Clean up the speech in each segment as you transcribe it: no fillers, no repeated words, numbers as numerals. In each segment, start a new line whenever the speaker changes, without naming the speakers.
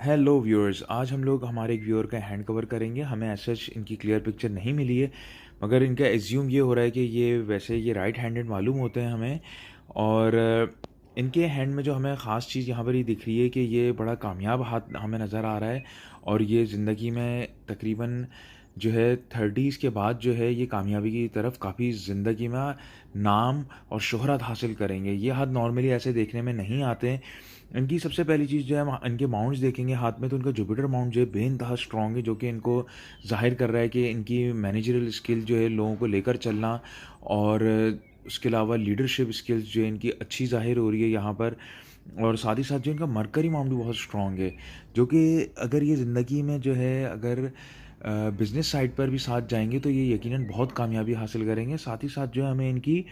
Hello viewers, आज हम लोग हमारे एक व्यूअर का हैंड कवर करेंगे। हमें एज सच इनकी क्लियर पिक्चर नहीं मिली है, मगर इनका एज्यूम ये हो रहा है कि ये राइट हैंडेड मालूम होते हैं हमें। और इनके हैंड में जो हमें ख़ास चीज़ यहाँ पर ये दिख रही है कि ये बड़ा कामयाब हाथ हमें नज़र आ रहा है। और ये ज़िंदगी में तकरीबन जो है 30s के बाद जो है ये कामयाबी की तरफ काफ़ी ज़िंदगी में नाम और शोहरत हासिल करेंगे। ये हाथ नॉर्मली ऐसे देखने में नहीं आते। इनकी सबसे पहली चीज़ जो है, हम इनके माउंट्स देखेंगे हाथ में, तो इनका जुपिटर माउंट जो है बेइंतहा स्ट्रॉन्ग है, जो कि इनको ज़ाहिर कर रहा है कि इनकी मैनेजरल स्किल जो है लोगों को लेकर चलना, और उसके अलावा लीडरशिप स्किल्स जो है इनकी अच्छी ज़ाहिर हो रही है यहाँ पर। और साथ ही साथ जो इनका मरकरी माउंट भी बहुत स्ट्रॉन्ग है, जो कि अगर ये ज़िंदगी में जो है अगर बिज़नेस साइड पर भी साथ जाएंगे तो ये यकीनन बहुत कामयाबी हासिल करेंगे। साथ ही साथ जो है हमें इनकी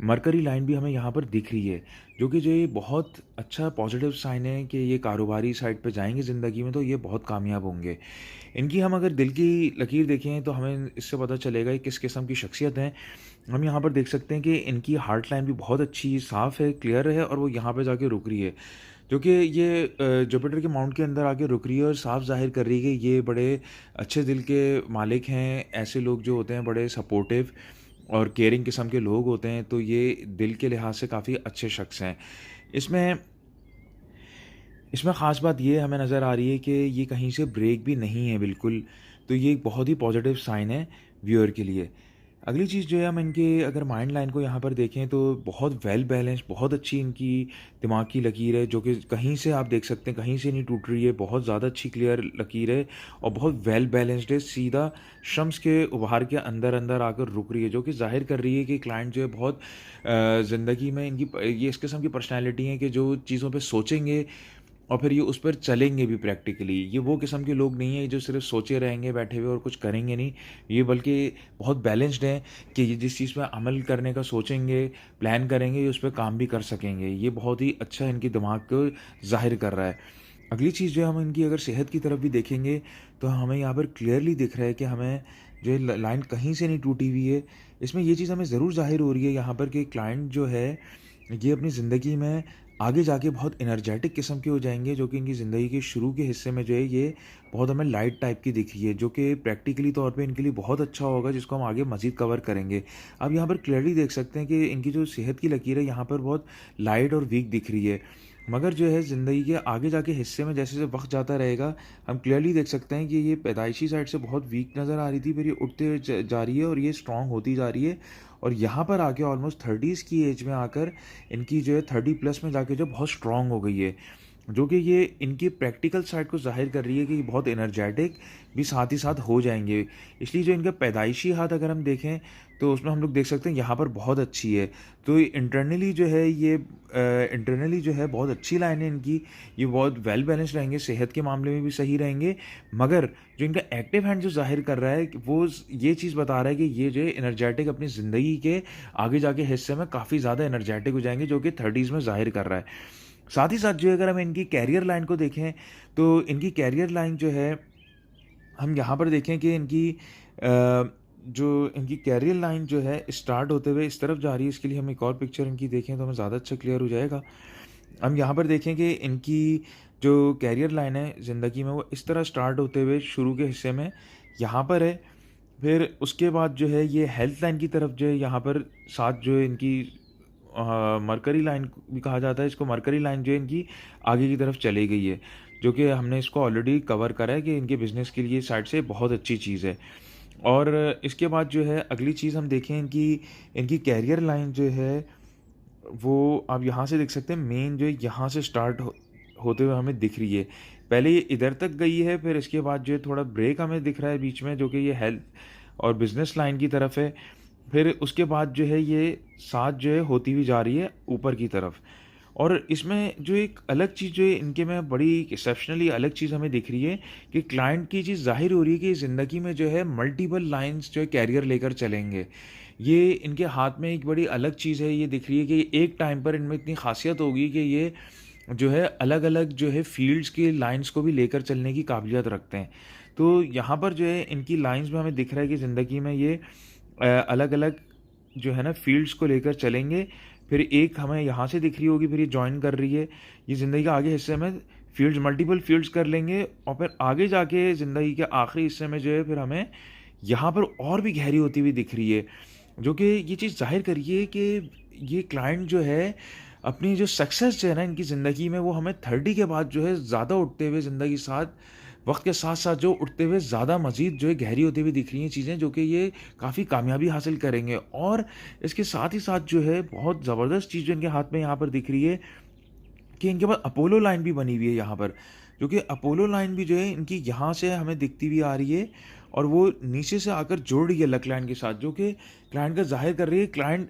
मरकरी लाइन भी हमें यहाँ पर दिख रही है, जो कि जो ये बहुत अच्छा पॉजिटिव साइन है कि ये कारोबारी साइड पे जाएंगे ज़िंदगी में तो ये बहुत कामयाब होंगे। इनकी हम अगर दिल की लकीर देखें तो हमें इससे पता चलेगा कि किस किस्म की शख्सियत हैं। हम यहाँ पर देख सकते हैं कि इनकी हार्ट लाइन भी बहुत अच्छी साफ़ है, क्लियर है, और वो यहाँ पे जाके रुक रही है, जो कि ये जुपिटर के माउंट के अंदर आके रुक रही है और साफ ज़ाहिर कर रही है कि ये बड़े अच्छे दिल के मालिक हैं। ऐसे लोग जो होते हैं बड़े सपोर्टिव और केयरिंग किस्म के लोग होते हैं, तो ये दिल के लिहाज से काफ़ी अच्छे शख्स हैं। इसमें इसमें ख़ास बात ये हमें नज़र आ रही है कि ये कहीं से ब्रेक भी नहीं है बिल्कुल, तो ये एक बहुत ही पॉजिटिव साइन है व्यूअर के लिए। अगली चीज़ जो है, हम इनके अगर माइंड लाइन को यहाँ पर देखें तो बहुत वेल बैलेंस्ड, बहुत अच्छी इनकी दिमाग की लकीर है, जो कि कहीं से आप देख सकते हैं कहीं से नहीं टूट रही है। बहुत ज़्यादा अच्छी क्लियर लकीर है और बहुत वेल बैलेंस्ड है, सीधा शम्स के उभार के अंदर अंदर आकर रुक रही है, जो कि जाहिर कर रही है कि क्लाइंट जो है बहुत ज़िंदगी में इनकी ये इस किस्म की पर्सनैलिटी है कि जो चीज़ों पर सोचेंगे और फिर ये उस पर चलेंगे भी प्रैक्टिकली। ये वो किस्म के लोग नहीं हैं जो सिर्फ सोचे रहेंगे बैठे हुए और कुछ करेंगे नहीं। ये बल्कि बहुत बैलेंस्ड हैं कि ये जिस चीज़ पे अमल करने का सोचेंगे, प्लान करेंगे, ये उस पर काम भी कर सकेंगे। ये बहुत ही अच्छा इनकी दिमाग को ज़ाहिर कर रहा है। अगली चीज़ जो है, हम इनकी अगर सेहत की तरफ भी देखेंगे तो हमें यहाँ पर क्लियरली दिख रहा है कि हमें जो है लाइन कहीं से नहीं टूटी हुई है। इसमें ये चीज़ हमें ज़रूर ज़ाहिर हो रही है यहाँ पर कि क्लाइंट जो है ये अपनी ज़िंदगी में आगे जाके बहुत एनर्जेटिक किस्म के हो जाएँगे, जो कि इनकी ज़िंदगी के शुरू के हिस्से में जो है ये बहुत हमें लाइट टाइप की दिख रही है, जो कि प्रैक्टिकली तौर पे इनके लिए बहुत अच्छा होगा, जिसको हम आगे मज़ीद कवर करेंगे। आप यहाँ पर क्लियरली देख सकते हैं कि इनकी जो सेहत की लकीर है यहाँ पर बहुत लाइट और वीक दिख रही है। मगर जो है ज़िंदगी के आगे जाके हिस्से में जैसे-जैसे वक़्त जाता रहेगा, हम क्लियरली देख सकते हैं कि ये पैदाइशी साइड से बहुत वीक नज़र आ रही थी, फिर ये उठते जा रही है और ये स्ट्रॉन्ग होती जा रही है। और यहाँ पर आके ऑलमोस्ट 30s की एज में आकर इनकी जो है 30 प्लस में जाके जो बहुत स्ट्रॉन्ग हो गई है, जो कि ये इनकी प्रैक्टिकल साइड को ज़ाहिर कर रही है कि ये बहुत एनर्जेटिक भी साथ ही साथ हो जाएँगे। इसलिए जो इनका पैदाइशी हाथ अगर हम देखें तो उसमें हम लोग देख सकते हैं यहाँ पर बहुत अच्छी है। तो इंटरनली जो है इंटरनली जो है बहुत अच्छी लाइन है इनकी। ये बहुत वेल बैलेंस्ड रहेंगे, सेहत के मामले में भी सही रहेंगे। मगर जो इनका एक्टिव हैंड जो ज़ाहिर कर रहा है, वो ये चीज़ बता रहा है कि ये जो है एनर्जेटिक अपनी ज़िंदगी के आगे जाके हिस्से में काफ़ी ज़्यादा एनर्जेटिक हो जाएँगे, जो कि 30s में ज़ाहिर कर रहा है। साथ ही साथ जो है, अगर हम इनकी कैरियर लाइन को देखें तो इनकी कैरियर लाइन जो है, हम यहाँ पर देखें कि जो इनकी कैरियर लाइन जो है स्टार्ट होते हुए इस तरफ जा रही है। इसके लिए हम एक और पिक्चर इनकी देखें तो हमें ज़्यादा अच्छा क्लियर हो जाएगा। हम यहाँ पर देखें कि इनकी जो कैरियर लाइन है ज़िंदगी में, वो इस तरह स्टार्ट होते हुए शुरू के हिस्से में यहाँ पर है। फिर उसके बाद जो है ये हेल्थ लाइन की तरफ जो है यहाँ पर साथ जो है इनकी मरकरी लाइन भी कहा जाता है इसको। मरकरी लाइन जो है इनकी आगे की तरफ चली गई है, जो कि हमने इसको ऑलरेडी कवर करा है कि इनके बिज़नेस के लिए साइड से बहुत अच्छी चीज़ है। और इसके बाद जो है अगली चीज़ हम देखें, इनकी इनकी कैरियर लाइन जो है वो आप यहाँ से देख सकते हैं, मेन जो है यहाँ से स्टार्ट होते हुए हमें दिख रही है। पहले ये इधर तक गई है, फिर इसके बाद जो है थोड़ा ब्रेक हमें दिख रहा है बीच में, जो कि ये हेल्थ और बिज़नेस लाइन की तरफ है। फिर उसके बाद जो है ये साथ जो है होती हुई जा रही है ऊपर की तरफ। और इसमें जो एक अलग चीज़ जो है इनके में बड़ी एक्सेप्शनली अलग चीज़ हमें दिख रही है कि क्लाइंट की चीज़ ज़ाहिर हो रही है कि ज़िंदगी में जो है मल्टीपल लाइन्स जो है कैरियर लेकर चलेंगे। ये इनके हाथ में एक बड़ी अलग चीज़ है, ये दिख रही है कि एक टाइम पर इनमें इतनी ख़ासियत होगी कि ये जो है अलग-अलग जो है फ़ील्ड्स की लाइन्स को भी लेकर चलने की काबिलियत रखते हैं। तो यहाँ पर जो है इनकी लाइन्स में हमें दिख रहा है कि ज़िंदगी में ये अलग-अलग जो है ना फ़ील्ड्स को लेकर चलेंगे। फिर एक हमें यहाँ से दिख रही होगी, फिर ये जॉइन कर रही है। ये ज़िंदगी के आगे हिस्से में फ़ील्ड्स मल्टीपल फ़ील्ड्स कर लेंगे और फिर आगे जाके ज़िंदगी के आखिरी हिस्से में जो है फिर हमें यहाँ पर और भी गहरी होती हुई दिख रही है। जो कि ये चीज़ ज़ाहिर कर रही है कि ये क्लाइंट जो है अपनी जो सक्सेस जो है ना इनकी ज़िंदगी में वो हमें 30 के बाद जो है ज़्यादा उठते हुए ज़िंदगी साथ वक़्त के साथ-साथ जो उठते हुए ज़्यादा मज़ीद जो है गहरी होती हुई दिख रही हैं चीज़ें, जो कि ये काफ़ी कामयाबी हासिल करेंगे। और इसके साथ ही साथ जो है बहुत ज़बरदस्त चीज़ जो इनके हाथ में यहाँ पर दिख रही है कि इनके पास अपोलो लाइन भी बनी हुई है यहाँ पर, जो कि अपोलो लाइन भी जो है इनकी यहाँ से हमें दिखती हुई आ रही है और वो नीचे से आकर जुड़ रही है लक लाइन के साथ, जो कि क्लाइंट का ज़ाहिर कर रही है क्लाइंट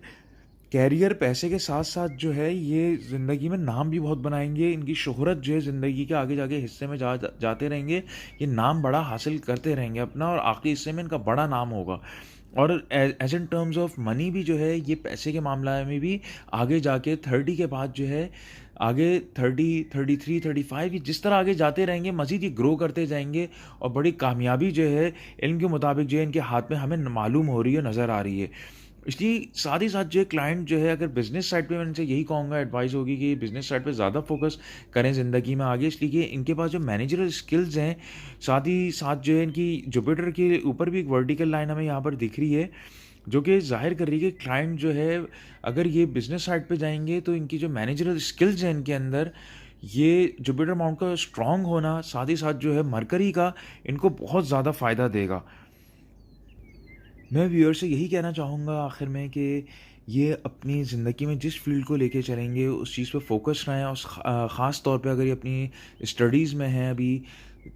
कैरियर पैसे के साथ-साथ जो है ये ज़िंदगी में नाम भी बहुत बनाएँगे, इनकी शोहरत जो है ज़िंदगी के आगे जाके हिस्से में जाते रहेंगे, ये नाम बड़ा हासिल करते रहेंगे अपना और आखिरी हिस्से में इनका बड़ा नाम होगा। और as in terms of money भी जो है ये पैसे के मामला में भी आगे जाके 30 के बाद जो है आगे 30, 33, 35 ये जिस तरह आगे जाते रहेंगे मज़ीद ये ग्रो करते जाएँगे और बड़ी कामयाबी जो है इनके मुताबिक जो है इनके हाथ में हमें मालूम हो रही है, नज़र आ रही है। इसलिए साथ ही साथ जो है क्लाइंट जो है अगर बिज़नेस साइड पे मैं इनसे यही कहूँगा एडवाइस होगी कि बिज़नेस साइड पे ज़्यादा फ़ोकस करें ज़िंदगी में आगे, इसलिए कि इनके पास जो मैनेजरल स्किल्स हैं, साथ ही साथ जो है इनकी जुपिटर के ऊपर भी एक वर्टिकल लाइन हमें यहाँ पर दिख रही है, जो कि ज़ाहिर कर रही है कि क्लाइंट जो है अगर ये बिज़नेस साइड पे जाएँगे तो इनकी जो मैनेजरल स्किल्स हैं इनके अंदर, ये जुपिटर माउंट का स्ट्रॉन्ग होना, साथ ही साथ जो है मरकरी का इनको बहुत ज़्यादा फ़ायदा देगा। मैं व्यूअर से यही कहना चाहूँगा आखिर में कि ये अपनी ज़िंदगी में जिस फ़ील्ड को लेके चलेंगे उस चीज़ पे फ़ोकस रहें और ख़ास तौर पे अगर ये अपनी स्टडीज़ में हैं अभी,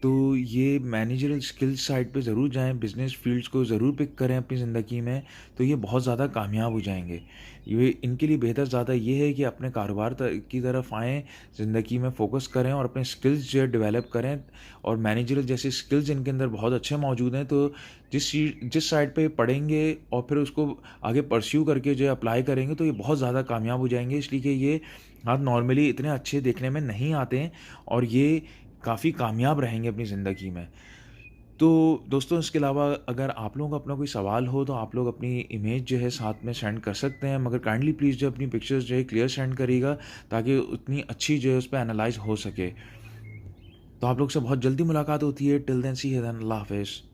तो ये मैनेजरल स्किल्स साइड पे ज़रूर जाएँ, बिज़नेस फ़ील्ड्स को ज़रूर पिक करें अपनी ज़िंदगी में, तो ये बहुत ज़्यादा कामयाब हो जाएँगे। ये इनके लिए बेहतर ज़्यादा ये है कि अपने कारोबार की तरफ आएँ, ज़िंदगी में फ़ोकस करें और अपने स्किल्स जो है डेवलप करें और मैनेजरल जैसे स्किल्स इनके अंदर बहुत अच्छे मौजूद हैं, तो जिस साइड पे पढ़ेंगे और फिर उसको आगे परस्यू करके जो है अप्लाई करेंगे तो ये बहुत ज़्यादा कामयाब हो जाएँगे, इसलिए कि ये हाथ नॉर्मली इतने अच्छे देखने में नहीं आते हैं और ये काफ़ी कामयाब रहेंगे अपनी ज़िंदगी में। तो दोस्तों इसके अलावा अगर आप लोगों का अपना कोई सवाल हो तो आप लोग अपनी इमेज जो है साथ में सेंड कर सकते हैं, मगर काइंडली प्लीज़ जो अपनी पिक्चर्स जो है क्लियर सेंड करिएगा ताकि उतनी अच्छी जो है उस पे एनालाइज़ हो सके। तो आप लोग से बहुत जल्दी मुलाकात होती है। Till then see you then, अल्लाह हाफ़िज़।